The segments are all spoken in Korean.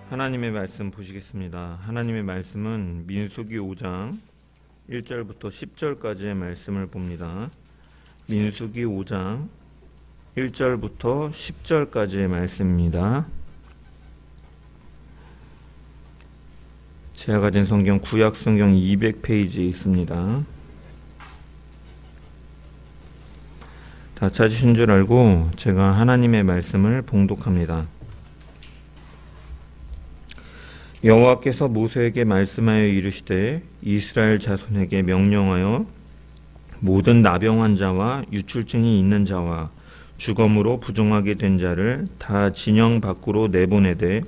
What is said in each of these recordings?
하나님의 말씀 보시겠습니다. 하나님의 말씀은 민수기 5장 1절부터 10절까지의 말씀을 봅니다. 민수기 5장 1절부터 10절까지의 말씀입니다. 제가 가진 성경 구약 성경 200페이지에 있습니다. 다 찾으신 줄 알고 제가 하나님의 말씀을 봉독합니다. 여호와께서 모세에게 말씀하여 이르시되 이스라엘 자손에게 명령하여 모든 나병한 자와 유출증이 있는 자와 주검으로 부정하게 된 자를 다 진영 밖으로 내보내되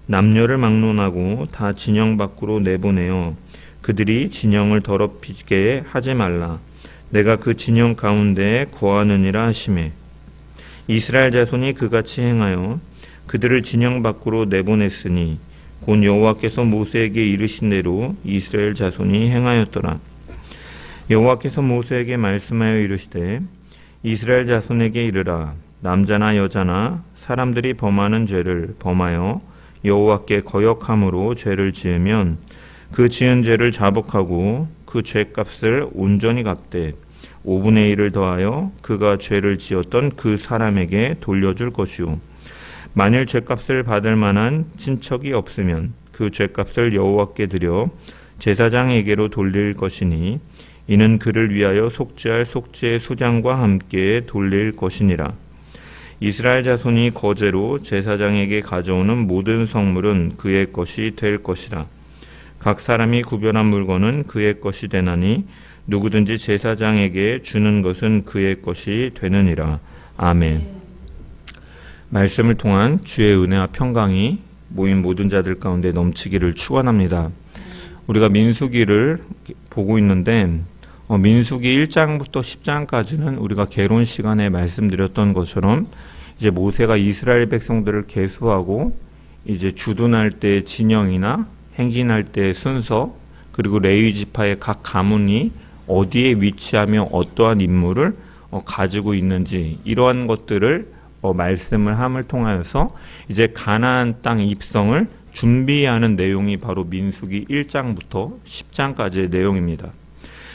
남녀를 막론하고 다 진영 밖으로 내보내어 그들이 진영을 더럽히게 하지 말라. 내가 그 진영 가운데에 거하느니라 하시매 이스라엘 자손이 그같이 행하여 그들을 진영 밖으로 내보냈으니 곧 여호와께서 모세에게 이르신 대로 이스라엘 자손이 행하였더라. 여호와께서 모세에게 말씀하여 이르시되 이스라엘 자손에게 이르라. 남자나 여자나 사람들이 범하는 죄를 범하여 여호와께 거역함으로 죄를 지으면 그 지은 죄를 자복하고 그 죄값을 온전히 갚되 5분의 1을 더하여 그가 죄를 지었던 그 사람에게 돌려줄 것이요 만일 죄값을 받을 만한 친척이 없으면 그 죄값을 여호와께 드려 제사장에게로 돌릴 것이니 이는 그를 위하여 속죄할 속죄의 수장과 함께 돌릴 것이니라. 이스라엘 자손이 거제로 제사장에게 가져오는 모든 성물은 그의 것이 될 것이라. 각 사람이 구별한 물건은 그의 것이 되나니 누구든지 제사장에게 주는 것은 그의 것이 되느니라. 아멘. 말씀을 통한 주의 은혜와 평강이 모인 모든 자들 가운데 넘치기를 축원합니다. 우리가 민수기를 보고 있는데 민수기 1장부터 10장까지는 우리가 개론 시간에 말씀드렸던 것처럼 이제 모세가 이스라엘 백성들을 계수하고 이제 주둔할 때 진영이나 행진할 때 순서 그리고 레위 지파의 각 가문이 어디에 위치하며 어떠한 임무를 가지고 있는지 이러한 것들을 말씀을 함을 통하여서 이제 가나안 땅 입성을 준비하는 내용이 바로 민수기 1장부터 10장까지의 내용입니다.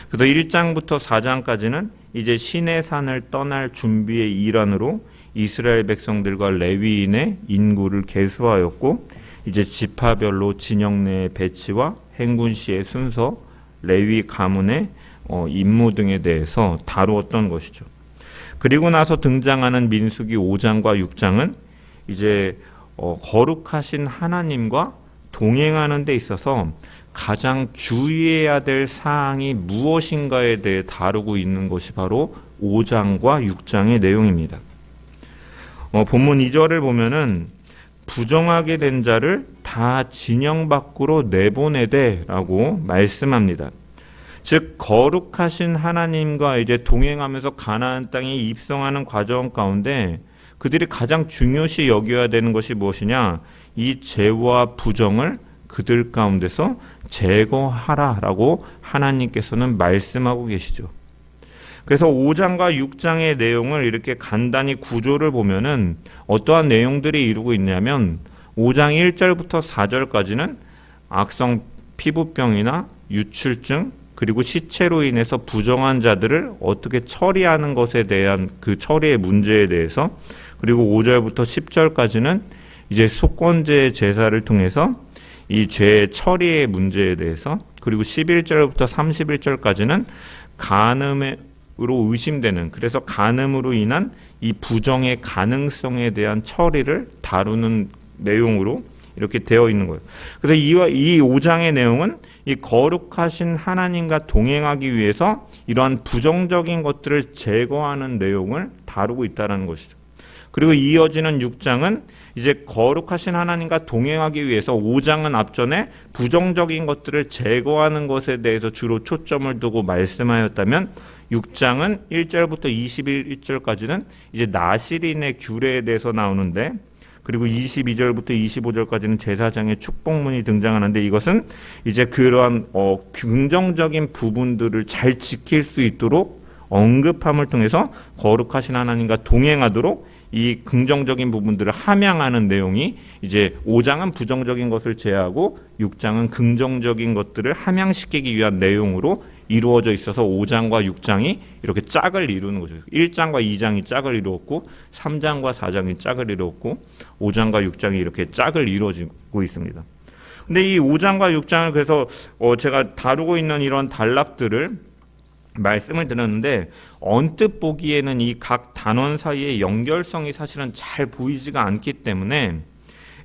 그래서 1장부터 4장까지는 이제 시내산을 떠날 준비의 일환으로 이스라엘 백성들과 레위인의 인구를 계수하였고 이제 지파별로 진영 내의 배치와 행군 시의 순서, 레위 가문의 임무 등에 대해서 다루었던 것이죠. 그리고 나서 등장하는 민수기 5장과 6장은 이제 거룩하신 하나님과 동행하는 데 있어서 가장 주의해야 될 사항이 무엇인가에 대해 다루고 있는 것이 바로 5장과 6장의 내용입니다. 본문 2절을 보면은 부정하게 된 자를 다 진영 밖으로 내보내되라고 말씀합니다. 즉 거룩하신 하나님과 이제 동행하면서 가나안 땅에 입성하는 과정 가운데 그들이 가장 중요시 여겨야 되는 것이 무엇이냐? 이 죄와 부정을 그들 가운데서 제거하라라고 하나님께서는 말씀하고 계시죠. 그래서 5장과 6장의 내용을 이렇게 간단히 구조를 보면은 어떠한 내용들이 이루고 있냐면 5장 1절부터 4절까지는 악성 피부병이나 유출증 그리고 시체로 인해서 부정한 자들을 어떻게 처리하는 것에 대한 그 처리의 문제에 대해서 그리고 5절부터 10절까지는 이제 속건제 제사를 통해서 이 죄의 처리의 문제에 대해서 그리고 11절부터 31절까지는 간음으로 의심되는 그래서 간음으로 인한 이 부정의 가능성에 대한 처리를 다루는 내용으로 이렇게 되어 있는 거예요. 그래서 이 5장의 내용은 이 거룩하신 하나님과 동행하기 위해서 이러한 부정적인 것들을 제거하는 내용을 다루고 있다는 것이죠. 그리고 이어지는 6장은 이제 거룩하신 하나님과 동행하기 위해서 5장은 앞전에 부정적인 것들을 제거하는 것에 대해서 주로 초점을 두고 말씀하였다면 6장은 1절부터 21절까지는 이제 나실인의 규례에 대해서 나오는데 그리고 22절부터 25절까지는 제사장의 축복문이 등장하는데 이것은 이제 그러한 긍정적인 부분들을 잘 지킬 수 있도록 언급함을 통해서 거룩하신 하나님과 동행하도록 이 긍정적인 부분들을 함양하는 내용이 이제 5장은 부정적인 것을 제하고 6장은 긍정적인 것들을 함양시키기 위한 내용으로 이루어져 있어서 5장과 6장이 이렇게 짝을 이루는 거죠. 1장과 2장이 짝을 이루었고 3장과 4장이 짝을 이루었고 5장과 6장이 이렇게 짝을 이루어지고 있습니다. 근데 이 5장과 6장을 그래서 제가 다루고 있는 이런 단락들을 말씀을 드렸는데 언뜻 보기에는 이 각 단원 사이의 연결성이 사실은 잘 보이지가 않기 때문에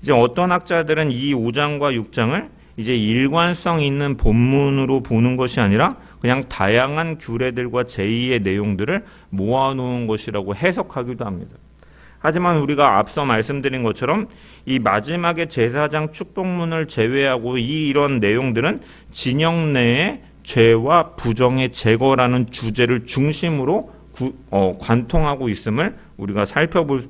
이제 어떤 학자들은 이 5장과 6장을 이제 일관성 있는 본문으로 보는 것이 아니라 그냥 다양한 규례들과 제의의 내용들을 모아놓은 것이라고 해석하기도 합니다. 하지만 우리가 앞서 말씀드린 것처럼 이 마지막에 제사장 축복문을 제외하고 이런 내용들은 진영 내의 죄와 부정의 제거라는 주제를 중심으로 관통하고 있음을 우리가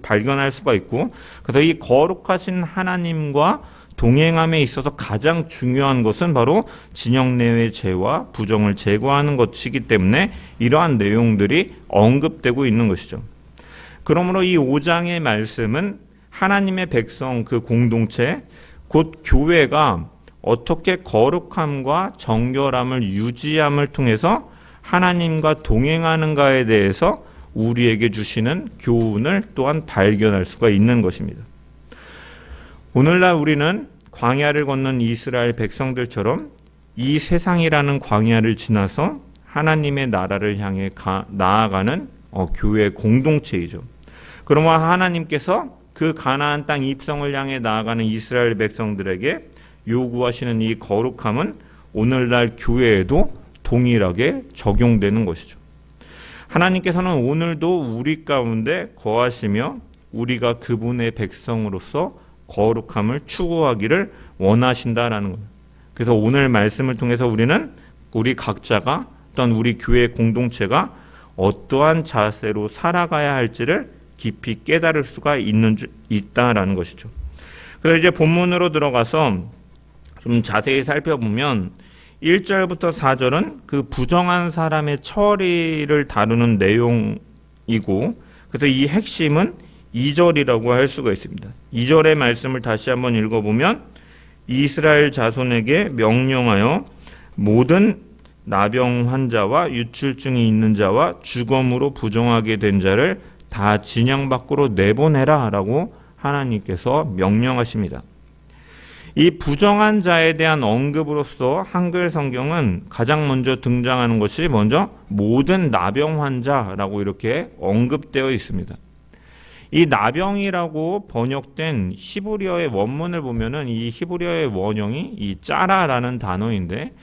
발견할 수가 있고, 그래서 이 거룩하신 하나님과 동행함에 있어서 가장 중요한 것은 바로 진영 내의 죄와 부정을 제거하는 것이기 때문에 이러한 내용들이 언급되고 있는 것이죠. 그러므로 이 5장의 말씀은 하나님의 백성 그 공동체 곧 교회가 어떻게 거룩함과 정결함을 유지함을 통해서 하나님과 동행하는가에 대해서 우리에게 주시는 교훈을 또한 발견할 수가 있는 것입니다. 오늘날 우리는 광야를 걷는 이스라엘 백성들처럼 이 세상이라는 광야를 지나서 하나님의 나라를 향해 나아가는 교회 공동체이죠. 그러면 하나님께서 그 가나안 땅 입성을 향해 나아가는 이스라엘 백성들에게 요구하시는 이 거룩함은 오늘날 교회에도 동일하게 적용되는 것이죠. 하나님께서는 오늘도 우리 가운데 거하시며 우리가 그분의 백성으로서 거룩함을 추구하기를 원하신다라는 거예요. 그래서 오늘 말씀을 통해서 우리 각자가 어떤 우리 교회 공동체가 어떠한 자세로 살아가야 할지를 깊이 깨달을 수가 있다라는 것이죠. 그래서 이제 본문으로 들어가서 좀 자세히 살펴보면 1절부터 4절은 그 부정한 사람의 처리를 다루는 내용이고, 그래서 이 핵심은 2절이라고 할 수가 있습니다. 2절의 말씀을 다시 한번 읽어보면 이스라엘 자손에게 명령하여 모든 나병 환자와 유출증이 있는 자와 주검으로 부정하게 된 자를 다 진영 밖으로 내보내라 라고 하나님께서 명령하십니다. 이 부정한 자에 대한 언급으로서 한글 성경은 가장 먼저 등장하는 것이 먼저 모든 나병 환자라고 이렇게 언급되어 있습니다. 이 나병이라고 번역된 히브리어의 원문을 보면은 이 히브리어의 원형이 이 짜라라는 단어인데,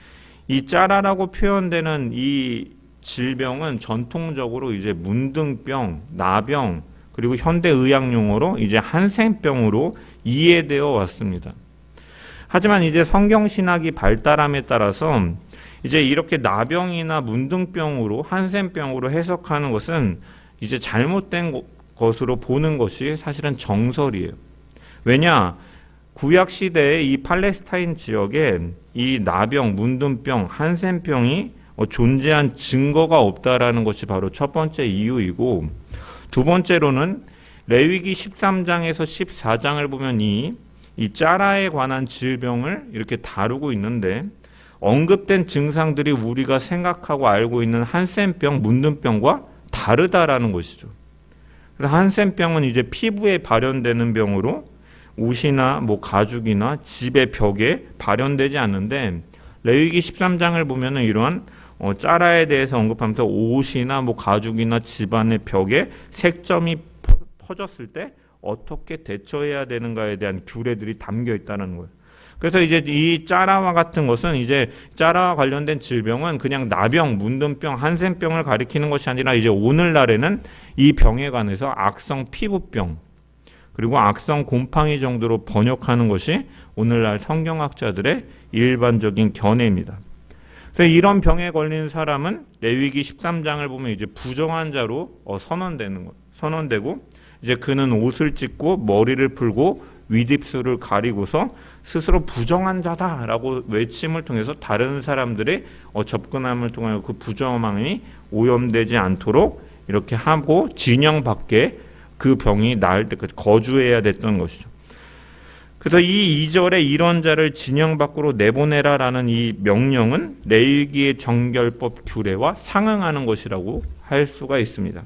이 짜라라고 표현되는 이 질병은 전통적으로 이제 문둥병, 나병, 그리고 현대 의학 용어로 이제 한센병으로 이해되어 왔습니다. 하지만 이제 성경 신학이 발달함에 따라서 이제 이렇게 나병이나 문둥병으로 한센병으로 해석하는 것은 이제 잘못된 것으로 보는 것이 사실은 정설이에요. 왜냐? 구약 시대에 이 팔레스타인 지역에 이 나병, 문둥병, 한센병이 존재한 증거가 없다라는 것이 바로 첫 번째 이유이고, 두 번째로는 레위기 13장에서 14장을 보면 이 짜라에 관한 질병을 이렇게 다루고 있는데 언급된 증상들이 우리가 생각하고 알고 있는 한센병, 문둥병과 다르다라는 것이죠. 그래서 한센병은 이제 피부에 발현되는 병으로 옷이나 가죽이나 집의 벽에 발현되지 않는데, 레위기 13장을 보면은 이러한 짜라에 대해서 언급하면서 옷이나 가죽이나 집안의 벽에 색점이 퍼졌을 때 어떻게 대처해야 되는가에 대한 규례들이 담겨 있다는 거예요. 그래서 이제 이 짜라와 같은 것은 이제 짜라와 관련된 질병은 그냥 나병, 문둥병, 한센병을 가리키는 것이 아니라 이제 오늘날에는 이 병에 관해서 악성 피부병 그리고 악성 곰팡이 정도로 번역하는 것이 오늘날 성경학자들의 일반적인 견해입니다. 그래서 이런 병에 걸린 사람은 레위기 13장을 보면 이제 부정한 자로 선언되고 이제 그는 옷을 찢고 머리를 풀고 윗입술을 가리고서 스스로 부정한 자다라고 외침을 통해서 다른 사람들의 접근함을 통하여 그 부정함이 오염되지 않도록 이렇게 하고 진영 밖에 그 병이 나을 때까지 거주해야 됐던 것이죠. 그래서 이 2절에 이런 자를 진영 밖으로 내보내라라는 이 명령은 레위기의 정결법 규례와 상응하는 것이라고 할 수가 있습니다.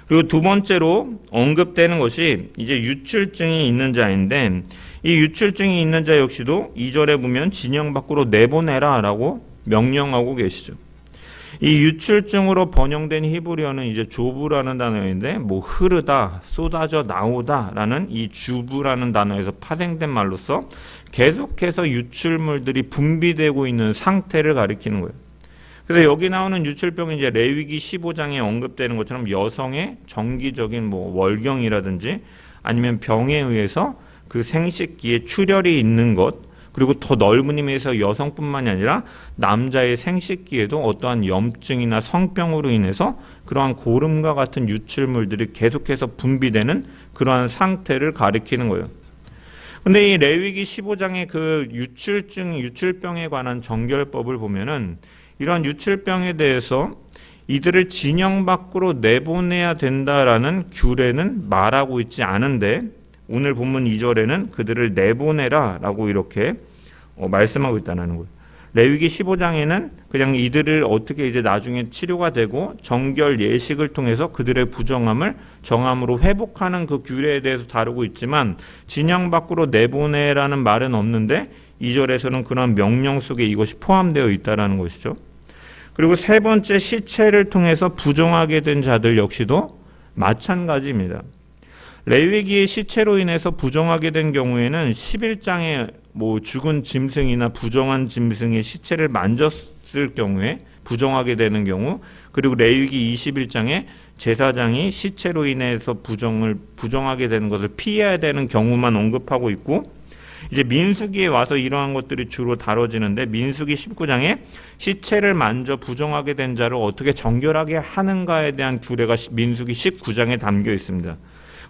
그리고 두 번째로 언급되는 것이 이제 유출증이 있는 자인데, 이 유출증이 있는 자 역시도 2절에 보면 진영 밖으로 내보내라라고 명령하고 계시죠. 이 유출증으로 번영된 히브리어는 이제 조부라는 단어인데, 흐르다, 쏟아져 나오다라는 이 주부라는 단어에서 파생된 말로서 계속해서 유출물들이 분비되고 있는 상태를 가리키는 거예요. 그래서 여기 나오는 유출병이 이제 레위기 15장에 언급되는 것처럼 여성의 정기적인 월경이라든지 아니면 병에 의해서 그 생식기에 출혈이 있는 것, 그리고 더 넓은 의미에서 여성뿐만이 아니라 남자의 생식기에도 어떠한 염증이나 성병으로 인해서 그러한 고름과 같은 유출물들이 계속해서 분비되는 그러한 상태를 가리키는 거예요. 근데 이 레위기 15장의 그 유출병에 관한 정결법을 보면은 이러한 유출병에 대해서 이들을 진영 밖으로 내보내야 된다라는 규례는 말하고 있지 않은데, 오늘 본문 2절에는 그들을 내보내라 라고 이렇게 말씀하고 있다는 거예요. 레위기 15장에는 그냥 이들을 어떻게 이제 나중에 치료가 되고 정결 예식을 통해서 그들의 부정함을 정함으로 회복하는 그 규례에 대해서 다루고 있지만, 진영 밖으로 내보내라는 말은 없는데 2절에서는 그런 명령 속에 이것이 포함되어 있다는 것이죠. 그리고 세 번째, 시체를 통해서 부정하게 된 자들 역시도 마찬가지입니다. 레위기의 시체로 인해서 부정하게 된 경우에는 11장에 죽은 짐승이나 부정한 짐승의 시체를 만졌을 경우에 부정하게 되는 경우, 그리고 레위기 21장에 제사장이 시체로 인해서 부정하게 되는 것을 피해야 되는 경우만 언급하고 있고, 이제 민수기에 와서 이러한 것들이 주로 다뤄지는데, 민수기 19장에 시체를 만져 부정하게 된 자를 어떻게 정결하게 하는가에 대한 규례가 민수기 19장에 담겨 있습니다.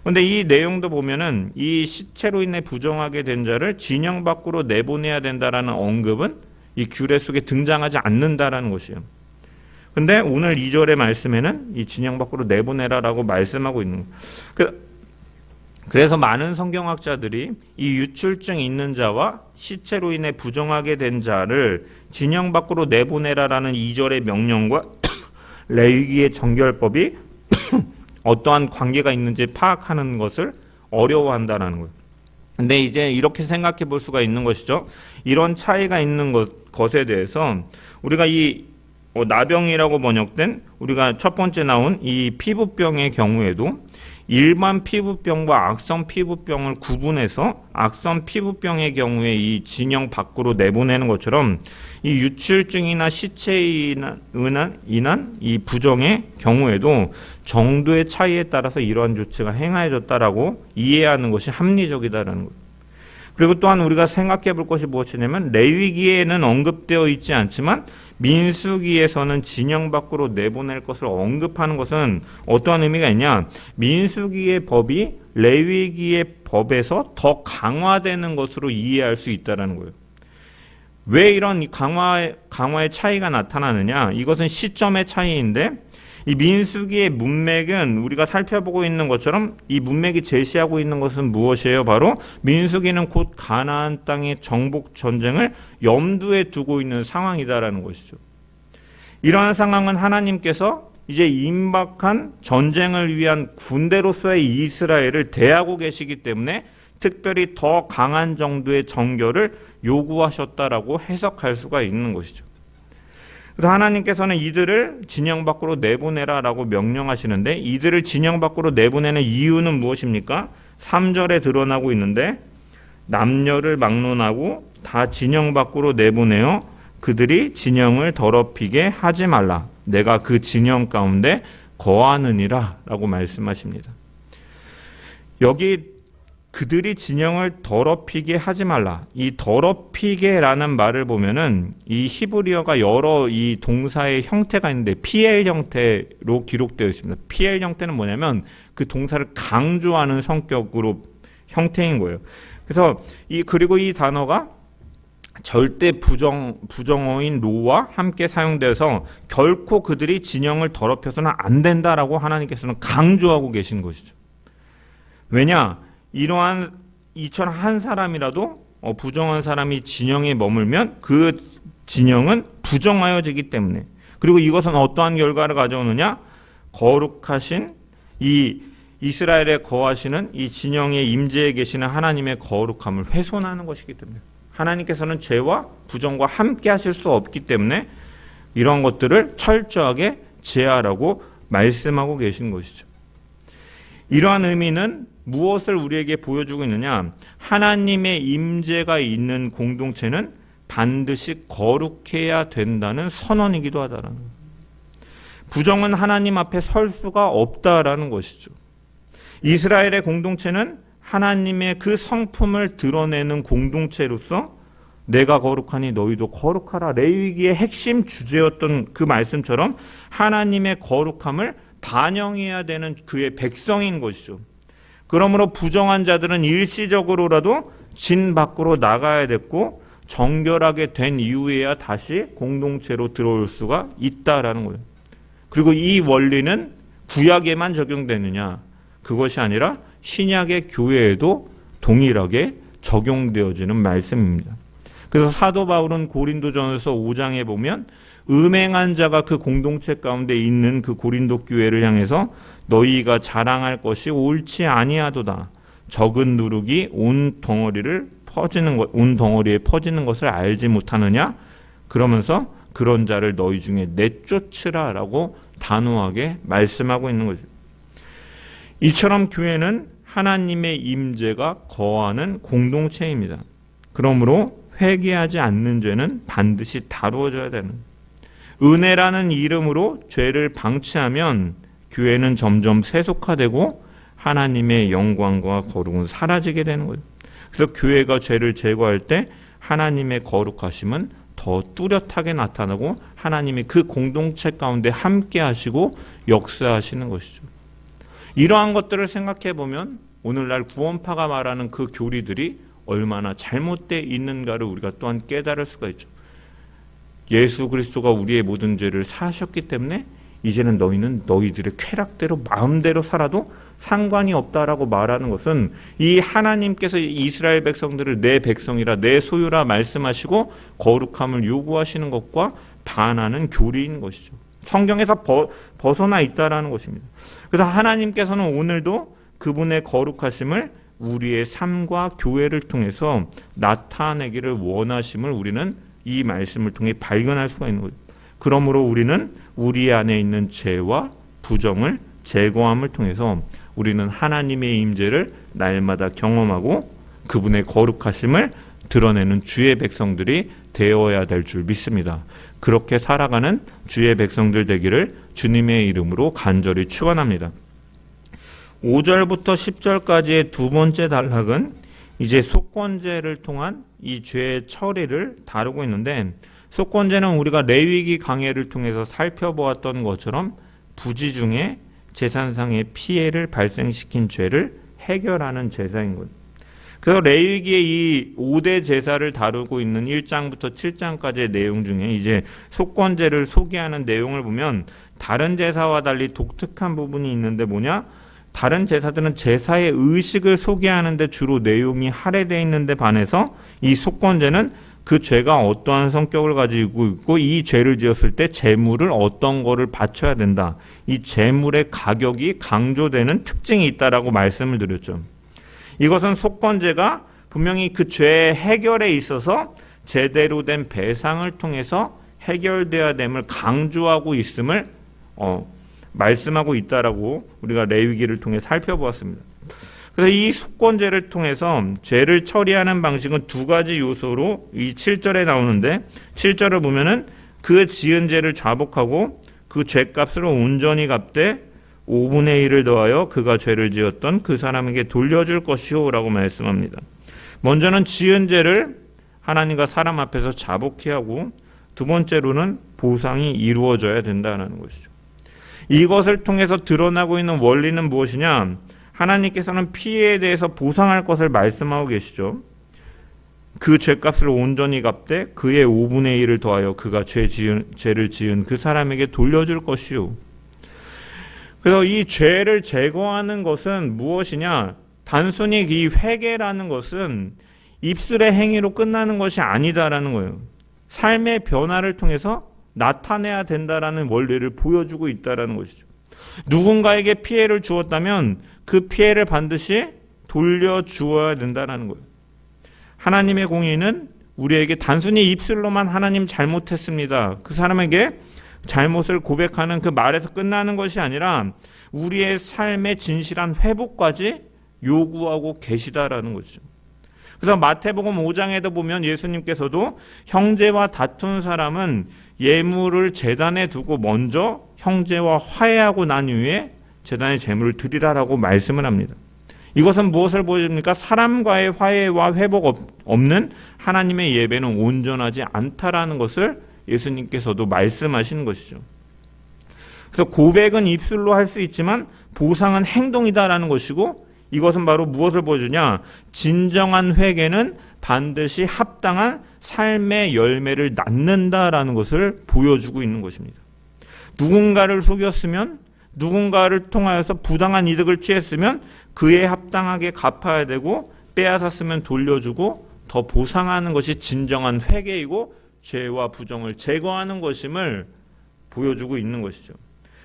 그런데 이 내용도 보면은 이 시체로 인해 부정하게 된 자를 진영 밖으로 내보내야 된다라는 언급은 이 규례 속에 등장하지 않는다라는 것이에요. 근데 오늘 2절의 말씀에는 이 진영 밖으로 내보내라라고 말씀하고 있는 거예요. 그래서 많은 성경학자들이 이 유출증 있는 자와 시체로 인해 부정하게 된 자를 진영 밖으로 내보내라라는 2절의 명령과 레위기의 정결법이 어떠한 관계가 있는지 파악하는 것을 어려워한다는 거예요. 근데 이제 이렇게 생각해 볼 수가 있는 것이죠. 이런 차이가 있는 것에 대해서 우리가 이 나병이라고 번역된 우리가 첫 번째 나온 이 피부병의 경우에도 일반 피부병과 악성 피부병을 구분해서 악성 피부병의 경우에 이 진영 밖으로 내보내는 것처럼 이 유출증이나 시체에 인한 이 부정의 경우에도 정도의 차이에 따라서 이러한 조치가 행하여졌다라고 이해하는 것이 합리적이다라는 것. 그리고 또한 우리가 생각해 볼 것이 무엇이냐면, 레위기에는 언급되어 있지 않지만 민수기에서는 진영 밖으로 내보낼 것을 언급하는 것은 어떠한 의미가 있냐? 민수기의 법이 레위기의 법에서 더 강화되는 것으로 이해할 수 있다는 거예요. 왜 이런 강화의 차이가 나타나느냐? 이것은 시점의 차이인데, 이 민수기의 문맥은 우리가 살펴보고 있는 것처럼 이 문맥이 제시하고 있는 것은 무엇이에요? 바로 민수기는 곧 가나안 땅의 정복 전쟁을 염두에 두고 있는 상황이다라는 것이죠. 이러한 상황은 하나님께서 이제 임박한 전쟁을 위한 군대로서의 이스라엘을 대하고 계시기 때문에 특별히 더 강한 정도의 정결을 요구하셨다라고 해석할 수가 있는 것이죠. 그래서 하나님께서는 이들을 진영 밖으로 내보내라라고 명령하시는데, 이들을 진영 밖으로 내보내는 이유는 무엇입니까? 3절에 드러나고 있는데, 남녀를 막론하고 다 진영 밖으로 내보내어 그들이 진영을 더럽히게 하지 말라. 내가 그 진영 가운데 거하느니라 라고 말씀하십니다. 여기 그들이 진영을 더럽히게 하지 말라. 이 더럽히게라는 말을 보면은 이 히브리어가 여러 이 동사의 형태가 있는데 PL 형태로 기록되어 있습니다. PL 형태는 뭐냐면 그 동사를 강조하는 성격으로 형태인 거예요. 그래서 그리고 이 단어가 절대 부정어인 로와 함께 사용돼서 결코 그들이 진영을 더럽혀서는 안 된다라고 하나님께서는 강조하고 계신 것이죠. 왜냐? 이처럼 한 사람이라도 부정한 사람이 진영에 머물면 그 진영은 부정하여지기 때문에, 그리고 이것은 어떠한 결과를 가져오느냐? 거룩하신 이 이스라엘에 거하시는 이 진영의 임재에 계시는 하나님의 거룩함을 훼손하는 것이기 때문에, 하나님께서는 죄와 부정과 함께 하실 수 없기 때문에 이런 것들을 철저하게 제하라고 말씀하고 계신 것이죠. 이러한 의미는 무엇을 우리에게 보여주고 있느냐? 하나님의 임재가 있는 공동체는 반드시 거룩해야 된다는 선언이기도 하다라는 거예요. 부정은 하나님 앞에 설 수가 없다라는 것이죠. 이스라엘의 공동체는 하나님의 그 성품을 드러내는 공동체로서 내가 거룩하니 너희도 거룩하라, 레위기의 핵심 주제였던 그 말씀처럼 하나님의 거룩함을 반영해야 되는 그의 백성인 것이죠. 그러므로 부정한 자들은 일시적으로라도 진 밖으로 나가야 됐고 정결하게 된 이후에야 다시 공동체로 들어올 수가 있다라는 거예요. 그리고 이 원리는 구약에만 적용되느냐? 그것이 아니라 신약의 교회에도 동일하게 적용되어지는 말씀입니다. 그래서 사도 바울은 고린도전서 5장에 보면 음행한 자가 그 공동체 가운데 있는 그 고린도 교회를 향해서 너희가 자랑할 것이 옳지 아니하도다. 적은 누룩이 온 덩어리에 퍼지는 것을 알지 못하느냐? 그러면서 그런 자를 너희 중에 내쫓으라라고 단호하게 말씀하고 있는 거죠. 이처럼 교회는 하나님의 임재가 거하는 공동체입니다. 그러므로 회개하지 않는 죄는 반드시 다루어져야 되는, 은혜라는 이름으로 죄를 방치하면 교회는 점점 세속화되고 하나님의 영광과 거룩은 사라지게 되는 거예요. 그래서 교회가 죄를 제거할 때 하나님의 거룩하심은 더 뚜렷하게 나타나고 하나님이 그 공동체 가운데 함께 하시고 역사하시는 것이죠. 이러한 것들을 생각해 보면 오늘날 구원파가 말하는 그 교리들이 얼마나 잘못되어 있는가를 우리가 또한 깨달을 수가 있죠. 예수 그리스도가 우리의 모든 죄를 사하셨기 때문에 이제는 너희는 너희들의 쾌락대로 마음대로 살아도 상관이 없다라고 말하는 것은 이 하나님께서 이스라엘 백성들을 내 백성이라 내 소유라 말씀하시고 거룩함을 요구하시는 것과 반하는 교리인 것이죠. 성경에서 벗어나 있다라는 것입니다. 그래서 하나님께서는 오늘도 그분의 거룩하심을 우리의 삶과 교회를 통해서 나타내기를 원하심을 우리는 이 말씀을 통해 발견할 수가 있는 거죠. 그러므로 우리는 우리 안에 있는 죄와 부정을 제거함을 통해서 우리는 하나님의 임재를 날마다 경험하고 그분의 거룩하심을 드러내는 주의 백성들이 되어야 될 줄 믿습니다. 그렇게 살아가는 주의 백성들 되기를 주님의 이름으로 간절히 축원합니다. 5절부터 10절까지의 두 번째 단락은 이제 속건제를 통한 이 죄의 처리를 다루고 있는데, 속건제는 우리가 레위기 강해를 통해서 살펴보았던 것처럼 부지 중에 제사상의 피해를 발생시킨 죄를 해결하는 제사인 것. 그래서 레위기의 이 5대 제사를 다루고 있는 1장부터 7장까지의 내용 중에 이제 속건제를 소개하는 내용을 보면 다른 제사와 달리 독특한 부분이 있는데 뭐냐? 다른 제사들은 제사의 의식을 소개하는데 주로 내용이 할애되어 있는데 반해서 이 속건제는 그 죄가 어떠한 성격을 가지고 있고 이 죄를 지었을 때 제물을 어떤 거를 바쳐야 된다. 이 제물의 가격이 강조되는 특징이 있다라고 말씀을 드렸죠. 이것은 속건제가 분명히 그 죄의 해결에 있어서 제대로 된 배상을 통해서 해결돼야 됨을 강조하고 있음을 말씀하고 있다라고 우리가 레위기를 통해 살펴보았습니다. 그래서 이 속건제를 통해서 죄를 처리하는 방식은 두 가지 요소로 이 7절에 나오는데, 7절을 보면은 그 지은 죄를 좌복하고 그 죄값을 온전히 갚되 5분의 1을 더하여 그가 죄를 지었던 그 사람에게 돌려줄 것이오 라고 말씀합니다. 먼저는 지은 죄를 하나님과 사람 앞에서 자복케 하고, 두 번째로는 보상이 이루어져야 된다는 것이죠. 이것을 통해서 드러나고 있는 원리는 무엇이냐? 하나님께서는 피해에 대해서 보상할 것을 말씀하고 계시죠. 그 죄값을 온전히 갚되 그의 5분의 1을 더하여 그가 죄를 지은 그 사람에게 돌려줄 것이요. 그래서 이 죄를 제거하는 것은 무엇이냐? 단순히 이 회개라는 것은 입술의 행위로 끝나는 것이 아니다라는 거예요. 삶의 변화를 통해서 나타내야 된다라는 원리를 보여주고 있다라는 것이죠. 누군가에게 피해를 주었다면 그 피해를 반드시 돌려주어야 된다라는 거예요. 하나님의 공의는 우리에게 단순히 입술로만 하나님 잘못했습니다, 그 사람에게 잘못을 고백하는 그 말에서 끝나는 것이 아니라 우리의 삶의 진실한 회복까지 요구하고 계시다라는 거죠. 그래서 마태복음 5장에도 보면 예수님께서도 형제와 다툰 사람은 예물을 제단에 두고 먼저 형제와 화해하고 난 이후에 제단에 제물을 드리라라고 말씀을 합니다. 이것은 무엇을 보여줍니까? 사람과의 화해와 회복 없는 하나님의 예배는 온전하지 않다라는 것을 예수님께서도 말씀하시는 것이죠. 그래서 고백은 입술로 할 수 있지만 보상은 행동이다라는 것이고, 이것은 바로 무엇을 보여주냐? 진정한 회개는 반드시 합당한 삶의 열매를 낳는다라는 것을 보여주고 있는 것입니다. 누군가를 속였으면, 누군가를 통하여서 부당한 이득을 취했으면 그에 합당하게 갚아야 되고, 빼앗았으면 돌려주고 더 보상하는 것이 진정한 회개이고 죄와 부정을 제거하는 것임을 보여주고 있는 것이죠.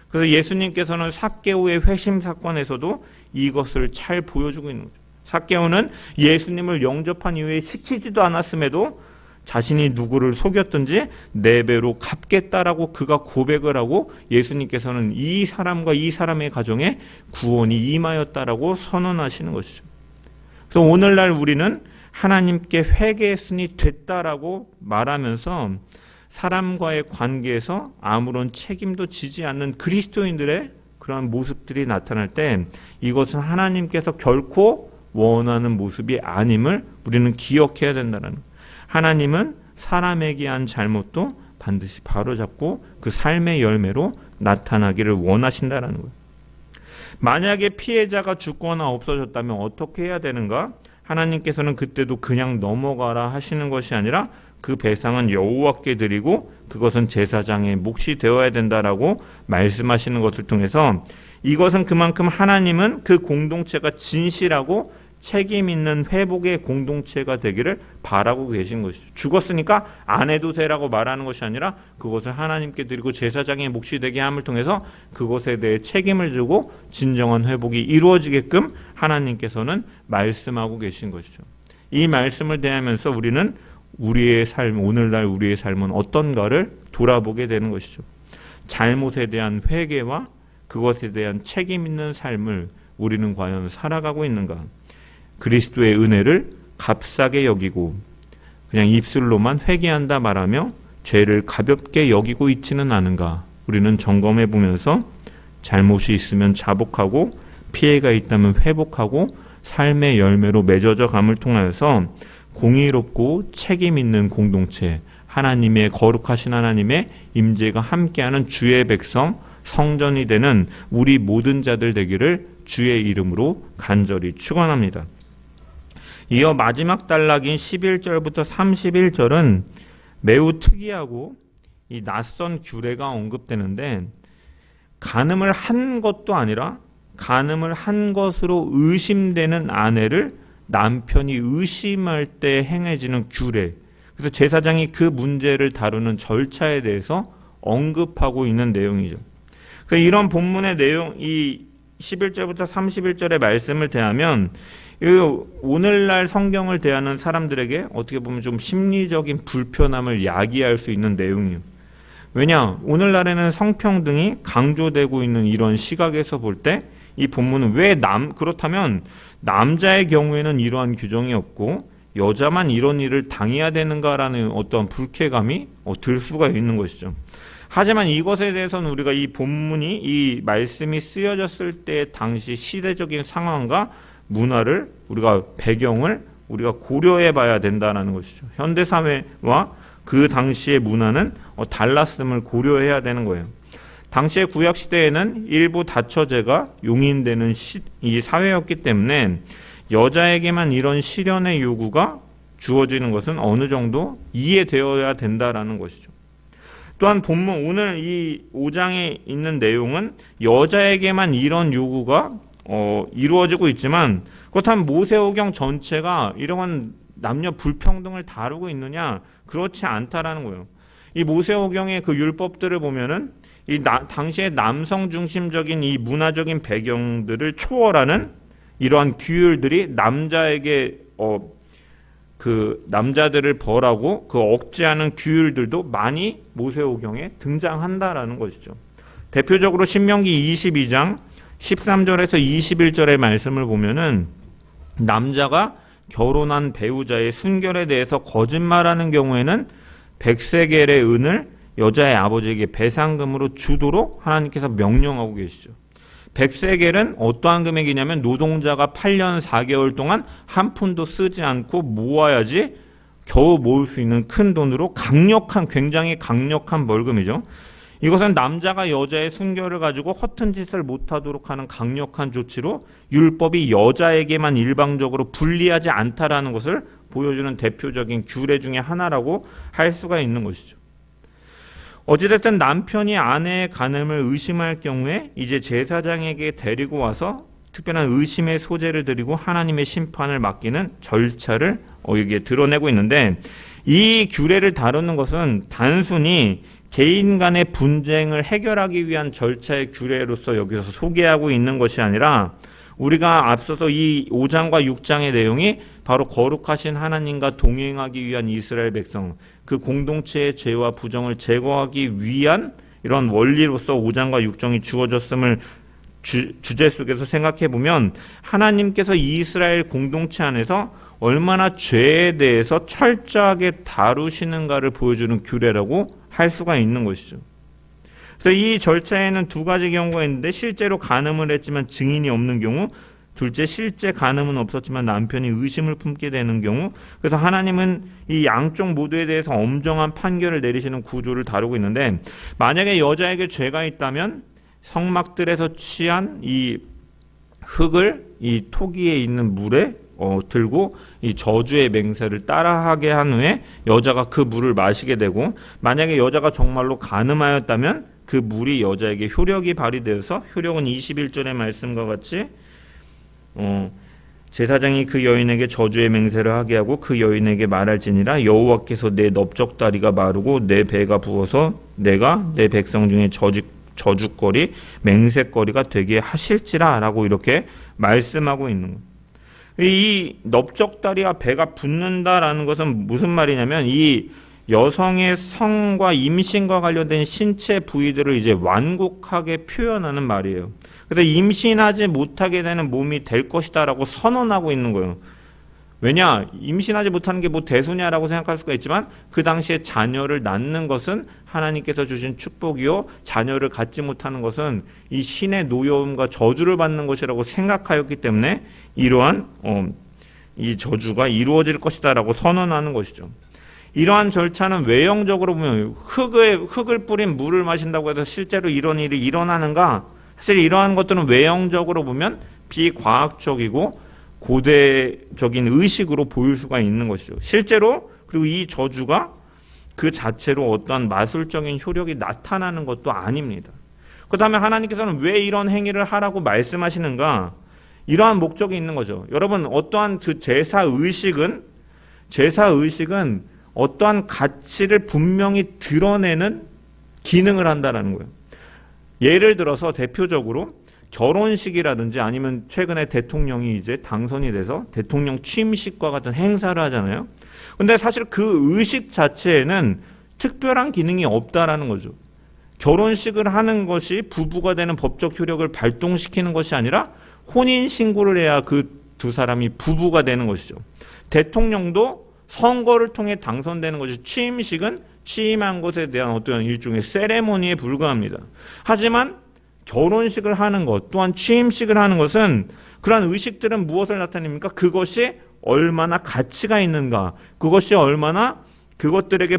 그래서 예수님께서는 삭개오의 회심 사건에서도 이것을 잘 보여주고 있는 거죠. 삭개오는 예수님을 영접한 이후에 시키지도 않았음에도 자신이 누구를 속였든지 4배로 갚겠다라고 그가 고백을 하고, 예수님께서는 이 사람과 이 사람의 가정에 구원이 임하였다라고 선언하시는 것이죠. 그래서 오늘날 우리는 하나님께 회개했으니 됐다라고 말하면서 사람과의 관계에서 아무런 책임도 지지 않는 그리스도인들의 그러한 모습들이 나타날 때 이것은 하나님께서 결코 원하는 모습이 아님을 우리는 기억해야 된다는 거예요. 하나님은 사람에게 한 잘못도 반드시 바로잡고 그 삶의 열매로 나타나기를 원하신다는 거예요. 만약에 피해자가 죽거나 없어졌다면 어떻게 해야 되는가? 하나님께서는 그때도 그냥 넘어가라 하시는 것이 아니라 그 배상은 여호와께 드리고 그것은 제사장의 몫이 되어야 된다라고 말씀하시는 것을 통해서, 이것은 그만큼 하나님은 그 공동체가 진실하고 책임 있는 회복의 공동체가 되기를 바라고 계신 것이죠. 죽었으니까 안 해도 되라고 말하는 것이 아니라 그것을 하나님께 드리고 제사장의 몫이 되게 함을 통해서 그것에 대해 책임을 지고 진정한 회복이 이루어지게끔 하나님께서는 말씀하고 계신 것이죠. 이 말씀을 대하면서 우리는 우리의 삶, 오늘날 우리의 삶은 어떤가를 돌아보게 되는 것이죠. 잘못에 대한 회개와 그것에 대한 책임 있는 삶을 우리는 과연 살아가고 있는가? 그리스도의 은혜를 값싸게 여기고 그냥 입술로만 회개한다 말하며 죄를 가볍게 여기고 있지는 않은가? 우리는 점검해 보면서 잘못이 있으면 자복하고 피해가 있다면 회복하고 삶의 열매로 맺어져 감을 통하여서 공의롭고 책임 있는 공동체, 하나님의 거룩하신 하나님의 임재가 함께하는 주의 백성, 성전이 되는 우리 모든 자들 되기를 주의 이름으로 간절히 축원합니다. 이어 마지막 단락인 11절부터 31절은 매우 특이하고 이 낯선 규례가 언급되는데, 간음을 한 것도 아니라 간음을 한 것으로 의심되는 아내를 남편이 의심할 때 행해지는 규례, 그래서 제사장이 그 문제를 다루는 절차에 대해서 언급하고 있는 내용이죠. 그래서 이런 본문의 내용, 이 11절부터 31절의 말씀을 대하면 오늘날 성경을 대하는 사람들에게 어떻게 보면 좀 심리적인 불편함을 야기할 수 있는 내용이에요. 왜냐? 오늘날에는 성평등이 강조되고 있는 이런 시각에서 볼 때 이 본문은 그렇다면 남자의 경우에는 이러한 규정이 없고 여자만 이런 일을 당해야 되는가라는 어떤 불쾌감이 들 수가 있는 것이죠. 하지만 이것에 대해서는 우리가 이 본문이, 이 말씀이 쓰여졌을 때 당시 시대적인 상황과 문화를, 우리가 배경을 우리가 고려해 봐야 된다는 것이죠. 현대 사회와 그 당시의 문화는 달랐음을 고려해야 되는 거예요. 당시의 구약 시대에는 일부 다처제가 용인되는 이 사회였기 때문에 여자에게만 이런 시련의 요구가 주어지는 것은 어느 정도 이해되어야 된다라는 것이죠. 또한 본문 오늘 이 5장에 있는 내용은 여자에게만 이런 요구가 이루어지고 있지만 그렇다면 모세오경 전체가 이러한 남녀 불평등을 다루고 있느냐? 그렇지 않다라는 거예요. 이 모세오경의 그 율법들을 보면은 당시의 남성 중심적인 이 문화적인 배경들을 초월하는 이러한 규율들이 남자에게 그 남자들을 벌하고 그 억제하는 규율들도 많이 모세오경에 등장한다라는 것이죠. 대표적으로 신명기 22장 13절에서 21절의 말씀을 보면은 남자가 결혼한 배우자의 순결에 대해서 거짓말하는 경우에는 100세겔의 은을 여자의 아버지에게 배상금으로 주도록 하나님께서 명령하고 계시죠. 100세겔은 어떠한 금액이냐면 노동자가 8년 4개월 동안 한 푼도 쓰지 않고 모아야지 겨우 모을 수 있는 큰 돈으로 굉장히 강력한 벌금이죠. 이것은 남자가 여자의 순결을 가지고 허튼 짓을 못하도록 하는 강력한 조치로 율법이 여자에게만 일방적으로 불리하지 않다라는 것을 보여주는 대표적인 규례 중에 하나라고 할 수가 있는 것이죠. 어찌됐든 남편이 아내의 간음을 의심할 경우에 이제 제사장에게 데리고 와서 특별한 의심의 소재를 드리고 하나님의 심판을 맡기는 절차를 여기에 드러내고 있는데, 이 규례를 다루는 것은 단순히 개인 간의 분쟁을 해결하기 위한 절차의 규례로서 여기서 소개하고 있는 것이 아니라, 우리가 앞서서 이 5장과 6장의 내용이 바로 거룩하신 하나님과 동행하기 위한 이스라엘 백성, 그 공동체의 죄와 부정을 제거하기 위한 이런 원리로서 5장과 6장이 주어졌음을 주제 속에서 생각해 보면, 하나님께서 이스라엘 공동체 안에서 얼마나 죄에 대해서 철저하게 다루시는가를 보여주는 규례라고 할 수가 있는 것이죠. 그래서 이 절차에는 두 가지 경우가 있는데, 실제로 간음을 했지만 증인이 없는 경우, 둘째 실제 간음은 없었지만 남편이 의심을 품게 되는 경우. 그래서 하나님은 이 양쪽 모두에 대해서 엄정한 판결을 내리시는 구조를 다루고 있는데, 만약에 여자에게 죄가 있다면 성막들에서 취한 이 흙을 이 토기에 있는 물에 들고 이 저주의 맹세를 따라하게 한 후에 여자가 그 물을 마시게 되고, 만약에 여자가 정말로 간음하였다면 그 물이 여자에게 효력이 발휘되어서, 효력은 21절의 말씀과 같이 제사장이 그 여인에게 저주의 맹세를 하게 하고 그 여인에게 말할지니라, 여호와께서 내 넓적다리가 마르고 내 배가 부어서 내가 내 백성 중에 저주거리 맹세거리가 되게 하실지라 라고 이렇게 말씀하고 있는 거예요. 이 넓적다리와 배가 붓는다라는 것은 무슨 말이냐면, 이 여성의 성과 임신과 관련된 신체 부위들을 이제 완곡하게 표현하는 말이에요. 그래서 임신하지 못하게 되는 몸이 될 것이다라고 선언하고 있는 거예요. 왜냐? 임신하지 못하는 게 뭐 대수냐라고 생각할 수가 있지만, 그 당시에 자녀를 낳는 것은 하나님께서 주신 축복이요, 자녀를 갖지 못하는 것은 이 신의 노여움과 저주를 받는 것이라고 생각하였기 때문에 이러한 이 저주가 이루어질 것이다라고 선언하는 것이죠. 이러한 절차는 외형적으로 보면 흙을 뿌린 물을 마신다고 해서 실제로 이런 일이 일어나는가? 사실 이러한 것들은 외형적으로 보면 비과학적이고 고대적인 의식으로 보일 수가 있는 것이죠. 실제로 그리고 이 저주가 그 자체로 어떠한 마술적인 효력이 나타나는 것도 아닙니다. 그렇다면 하나님께서는 왜 이런 행위를 하라고 말씀하시는가? 이러한 목적이 있는 거죠. 여러분, 어떠한 그 제사 의식은 어떠한 가치를 분명히 드러내는 기능을 한다는 거예요. 예를 들어서 대표적으로 결혼식이라든지 아니면 최근에 대통령이 이제 당선이 돼서 대통령 취임식과 같은 행사를 하잖아요. 근데 사실 그 의식 자체에는 특별한 기능이 없다라는 거죠. 결혼식을 하는 것이 부부가 되는 법적 효력을 발동시키는 것이 아니라 혼인 신고를 해야 그 두 사람이 부부가 되는 것이죠. 대통령도 선거를 통해 당선되는 것이, 취임식은 취임한 것에 대한 어떤 일종의 세레모니에 불과합니다. 하지만 결혼식을 하는 것 또한 취임식을 하는 것은, 그러한 의식들은 무엇을 나타냅니까? 그것이 얼마나 가치가 있는가, 그것이 얼마나 그것들에게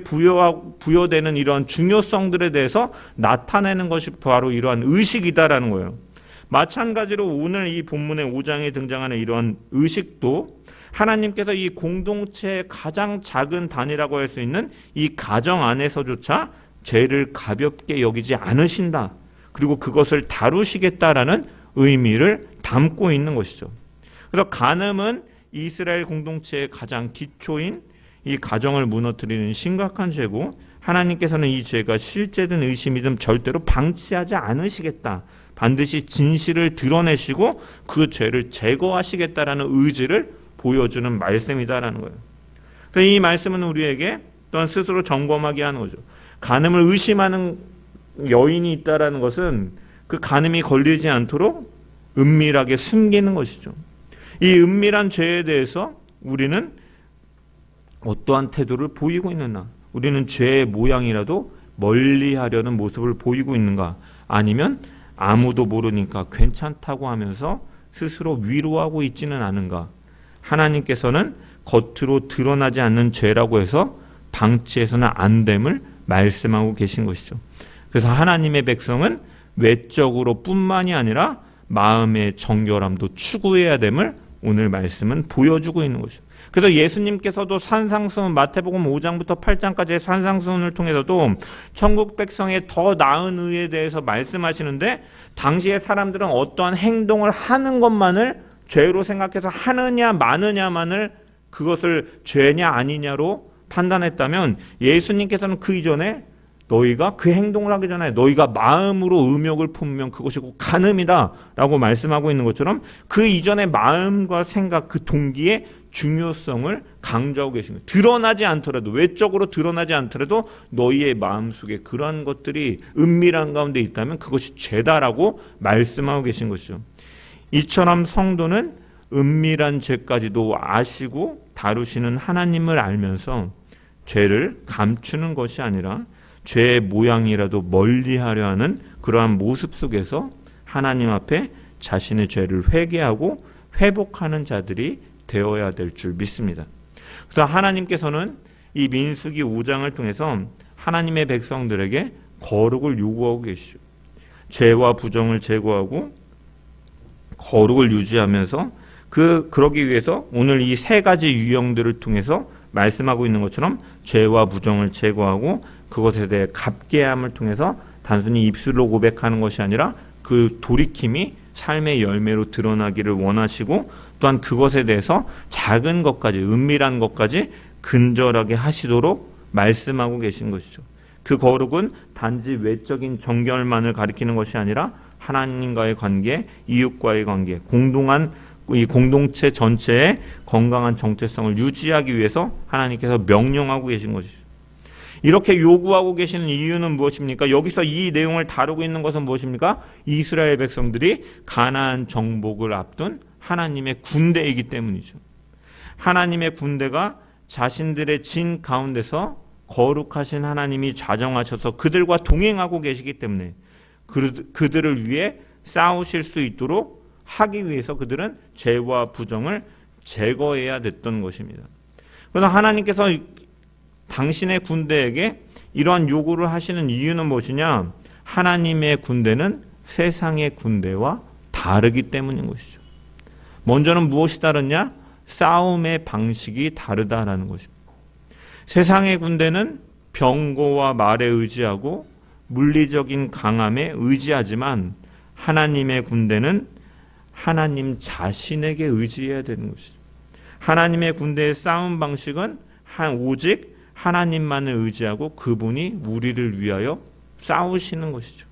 부여되는 이러한 중요성들에 대해서 나타내는 것이 바로 이러한 의식이다라는 거예요. 마찬가지로 오늘 이 본문의 5장에 등장하는 이러한 의식도 하나님께서 이 공동체의 가장 작은 단위라고 할 수 있는 이 가정 안에서조차 죄를 가볍게 여기지 않으신다. 그리고 그것을 다루시겠다라는 의미를 담고 있는 것이죠. 그래서 간음은 이스라엘 공동체의 가장 기초인 이 가정을 무너뜨리는 심각한 죄고, 하나님께서는 이 죄가 실제든 의심이든 절대로 방치하지 않으시겠다. 반드시 진실을 드러내시고 그 죄를 제거하시겠다라는 의지를 보여주는 말씀이다라는 거예요. 그래서 이 말씀은 우리에게 또한 스스로 점검하게 하는 거죠. 간음을 의심하는 여인이 있다라는 것은 그 간음이 걸리지 않도록 은밀하게 숨기는 것이죠. 이 은밀한 죄에 대해서 우리는 어떠한 태도를 보이고 있느냐? 우리는 죄의 모양이라도 멀리하려는 모습을 보이고 있는가? 아니면 아무도 모르니까 괜찮다고 하면서 스스로 위로하고 있지는 않은가? 하나님께서는 겉으로 드러나지 않는 죄라고 해서 방치해서는 안 됨을 말씀하고 계신 것이죠. 그래서 하나님의 백성은 외적으로 뿐만이 아니라 마음의 정결함도 추구해야 됨을 오늘 말씀은 보여주고 있는 것이죠. 그래서 예수님께서도 산상수훈, 마태복음 5장부터 8장까지의 산상수훈을 통해서도 천국 백성의 더 나은 의에 대해서 말씀하시는데, 당시의 사람들은 어떠한 행동을 하는 것만을 죄로 생각해서 하느냐 마느냐만을 그것을 죄냐 아니냐로 판단했다면, 예수님께서는 그 이전에 너희가 그 행동을 하기 전에 너희가 마음으로 음욕을 품으면 그것이 곧 간음이다 라고 말씀하고 있는 것처럼, 그 이전의 마음과 생각, 그 동기의 중요성을 강조하고 계신 거예요. 드러나지 않더라도, 외적으로 드러나지 않더라도 너희의 마음속에 그러한 것들이 은밀한 가운데 있다면 그것이 죄다라고 말씀하고 계신 것이죠. 이처럼 성도는 은밀한 죄까지도 아시고 다루시는 하나님을 알면서 죄를 감추는 것이 아니라 죄의 모양이라도 멀리하려 하는 그러한 모습 속에서 하나님 앞에 자신의 죄를 회개하고 회복하는 자들이 되어야 될 줄 믿습니다. 그래서 하나님께서는 이 민수기 5장을 통해서 하나님의 백성들에게 거룩을 요구하고 계시죠. 죄와 부정을 제거하고 거룩을 유지하면서 그러기 위해서 오늘 이 세 가지 유형들을 통해서 말씀하고 있는 것처럼 죄와 부정을 제거하고 그것에 대해 갑개함을 통해서 단순히 입술로 고백하는 것이 아니라 그 돌이킴이 삶의 열매로 드러나기를 원하시고, 또한 그것에 대해서 작은 것까지, 은밀한 것까지 근절하게 하시도록 말씀하고 계신 것이죠. 그 거룩은 단지 외적인 정결만을 가리키는 것이 아니라 하나님과의 관계, 이웃과의 관계, 이 공동체 전체의 건강한 정체성을 유지하기 위해서 하나님께서 명령하고 계신 것이죠. 이렇게 요구하고 계시는 이유는 무엇입니까? 여기서 이 내용을 다루고 있는 것은 무엇입니까? 이스라엘 백성들이 가나안 정복을 앞둔 하나님의 군대이기 때문이죠. 하나님의 군대가 자신들의 진 가운데서 거룩하신 하나님이 자정하셔서 그들과 동행하고 계시기 때문에 그들을 위해 싸우실 수 있도록 하기 위해서 그들은 죄와 부정을 제거해야 됐던 것입니다. 그래서 하나님께서 당신의 군대에게 이러한 요구를 하시는 이유는 무엇이냐? 하나님의 군대는 세상의 군대와 다르기 때문인 것이죠. 먼저는 무엇이 다르냐? 싸움의 방식이 다르다라는 것입니다. 세상의 군대는 병거와 말에 의지하고 물리적인 강함에 의지하지만, 하나님의 군대는 하나님 자신에게 의지해야 되는 것이죠. 하나님의 군대의 싸움 방식은 오직 하나님만을 의지하고 그분이 우리를 위하여 싸우시는 것이죠.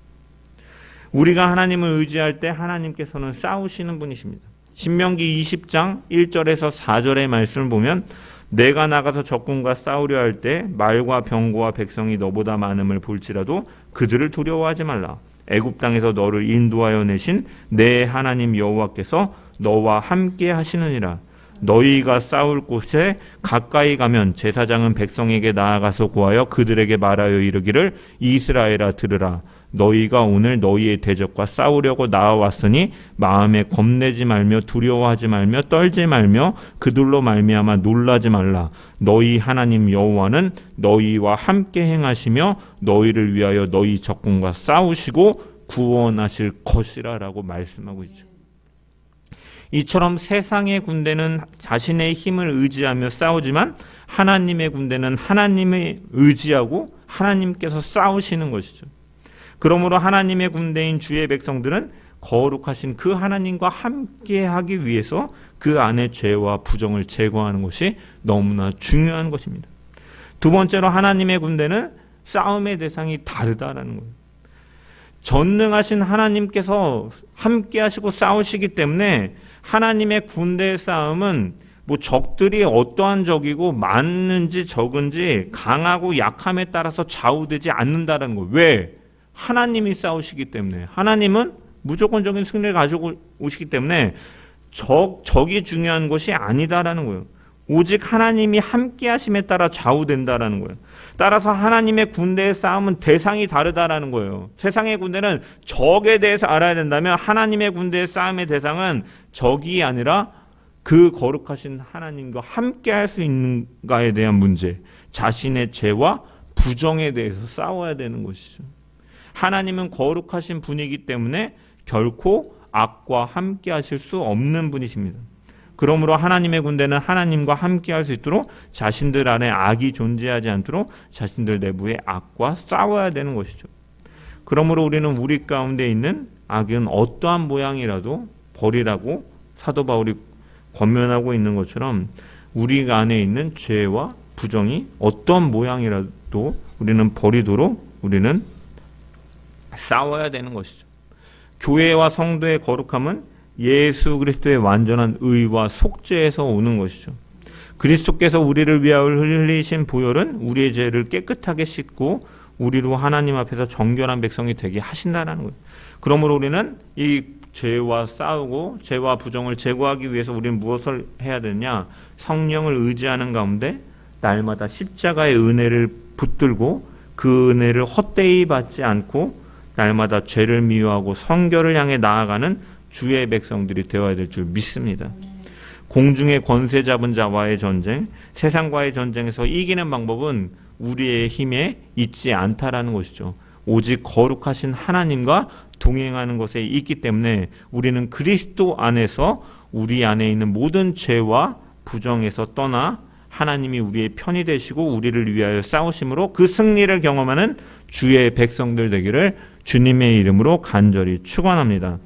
우리가 하나님을 의지할 때 하나님께서는 싸우시는 분이십니다. 신명기 20장 1절에서 4절의 말씀을 보면, 내가 나가서 적군과 싸우려 할 때 말과 병거와 백성이 너보다 많음을 볼지라도 그들을 두려워하지 말라. 애굽 땅에서 너를 인도하여 내신 내 하나님 여호와께서 너와 함께 하시느니라. 너희가 싸울 곳에 가까이 가면 제사장은 백성에게 나아가서 고하여 그들에게 말하여 이르기를, 이스라엘아 들으라. 너희가 오늘 너희의 대적과 싸우려고 나와왔으니 마음에 겁내지 말며 두려워하지 말며 떨지 말며 그들로 말미암아 놀라지 말라. 너희 하나님 여호와는 너희와 함께 행하시며 너희를 위하여 너희 적군과 싸우시고 구원하실 것이라 라고 말씀하고 있죠. 이처럼 세상의 군대는 자신의 힘을 의지하며 싸우지만 하나님의 군대는 하나님을 의지하고 하나님께서 싸우시는 것이죠. 그러므로 하나님의 군대인 주의 백성들은 거룩하신 그 하나님과 함께하기 위해서 그 안의 죄와 부정을 제거하는 것이 너무나 중요한 것입니다. 두 번째로 하나님의 군대는 싸움의 대상이 다르다라는 거예요. 전능하신 하나님께서 함께하시고 싸우시기 때문에 하나님의 군대의 싸움은 적들이 어떠한 적이고 많은지 적은지 강하고 약함에 따라서 좌우되지 않는다는 거예요. 왜? 하나님이 싸우시기 때문에. 하나님은 무조건적인 승리를 가지고 오시기 때문에 적이 중요한 것이 아니다라는 거예요. 오직 하나님이 함께 하심에 따라 좌우된다라는 거예요. 따라서 하나님의 군대의 싸움은 대상이 다르다라는 거예요. 세상의 군대는 적에 대해서 알아야 된다면 하나님의 군대의 싸움의 대상은 적이 아니라 그 거룩하신 하나님과 함께 할 수 있는가에 대한 문제, 자신의 죄와 부정에 대해서 싸워야 되는 것이죠. 하나님은 거룩하신 분이기 때문에 결코 악과 함께 하실 수 없는 분이십니다. 그러므로 하나님의 군대는 하나님과 함께 할 수 있도록 자신들 안에 악이 존재하지 않도록 자신들 내부의 악과 싸워야 되는 것이죠. 그러므로 우리는 우리 가운데 있는 악은 어떠한 모양이라도 버리라고 사도 바울이 권면하고 있는 것처럼 우리 안에 있는 죄와 부정이 어떤 모양이라도 우리는 버리도록 우리는 싸워야 되는 것이죠. 교회와 성도의 거룩함은 예수 그리스도의 완전한 의와 속죄에서 오는 것이죠. 그리스도께서 우리를 위하여 흘리신 보혈은 우리의 죄를 깨끗하게 씻고 우리로 하나님 앞에서 정결한 백성이 되게 하신다는 거예요. 그러므로 우리는 이 죄와 싸우고 죄와 부정을 제거하기 위해서 우리는 무엇을 해야 되냐? 성령을 의지하는 가운데 날마다 십자가의 은혜를 붙들고 그 은혜를 헛되이 받지 않고 날마다 죄를 미워하고 성결을 향해 나아가는 주의 백성들이 되어야 될 줄 믿습니다. 공중의 권세 잡은 자와의 전쟁, 세상과의 전쟁에서 이기는 방법은 우리의 힘에 있지 않다라는 것이죠. 오직 거룩하신 하나님과 동행하는 것에 있기 때문에 우리는 그리스도 안에서 우리 안에 있는 모든 죄와 부정에서 떠나 하나님이 우리의 편이 되시고 우리를 위하여 싸우심으로 그 승리를 경험하는 주의 백성들 되기를 주님의 이름으로 간절히 축원합니다.